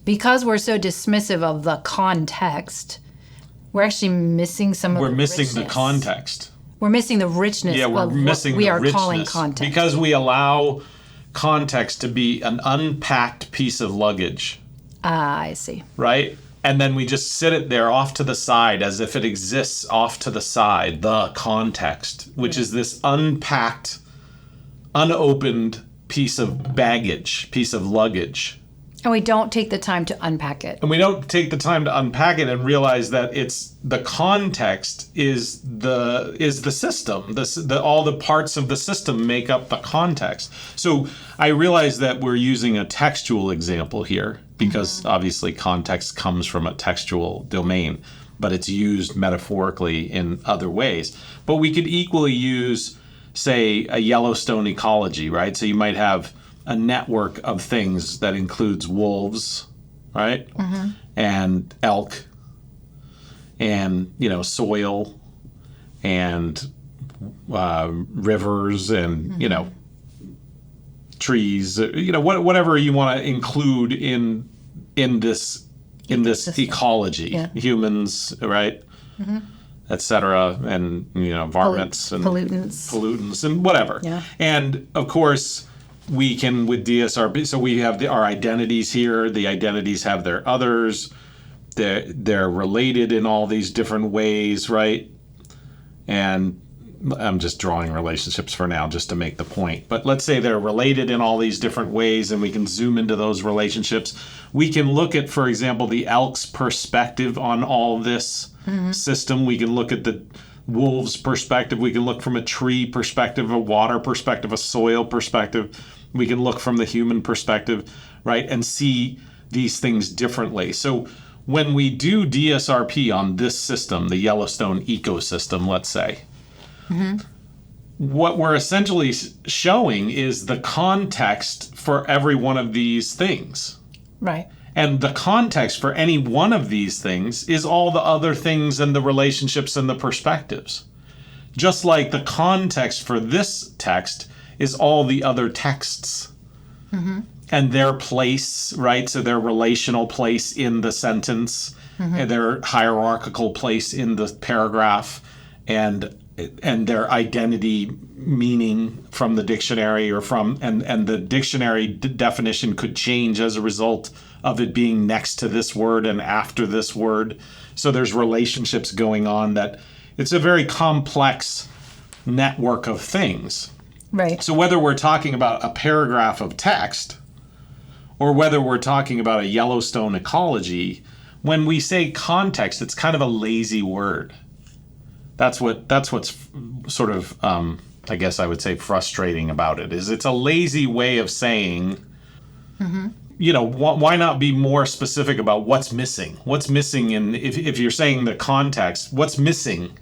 because we're so dismissive of the context, we're actually missing some of the richness. We're missing the context. We're missing the richness of what we are calling context. Because we allow context to be an unpacked piece of luggage. I see. Right? And then we just sit it there off to the side as if it exists off to the side, the context, which is this unpacked, unopened piece of baggage, piece of luggage. And we don't take the time to unpack it. And we don't take the time to unpack it and realize that it's the context is the system. All the parts of the system make up the context. So I realize that we're using a textual example here because obviously context comes from a textual domain, but it's used metaphorically in other ways. But we could equally use, say, a Yellowstone ecology, right? So you might have a network of things that includes wolves, right? And elk, and, soil, and rivers, and, trees, whatever you want to include in this ecology, humans, right? Et cetera, and, environments and pollutants and whatever. Yeah. And of course, we can, with DSRP, so we have our identities here. The identities have their others. They're related in all these different ways, right? And I'm just drawing relationships for now just to make the point. But let's say they're related in all these different ways, and we can zoom into those relationships. We can look at, for example, the elk's perspective on all this system. We can look at the wolves' perspective. We can look from a tree perspective, a water perspective, a soil perspective. We can look from the human perspective, right, and see these things differently. So when we do DSRP on this system, the Yellowstone ecosystem, let's say, what we're essentially showing is the context for every one of these things. Right. And the context for any one of these things is all the other things and the relationships and the perspectives. Just like the context for this text is all the other texts and their place, right? So their relational place in the sentence, and their hierarchical place in the paragraph, and their identity meaning from the dictionary or from, and the dictionary definition could change as a result of it being next to this word and after this word. So there's relationships going on that it's a very complex network of things. Right. So whether we're talking about a paragraph of text or whether we're talking about a Yellowstone ecology, when we say context, it's kind of a lazy word. That's what's sort of, I guess I would say, frustrating about it, is it's a lazy way of saying, why not be more specific about what's missing? What's missing if you're saying the context, what's missing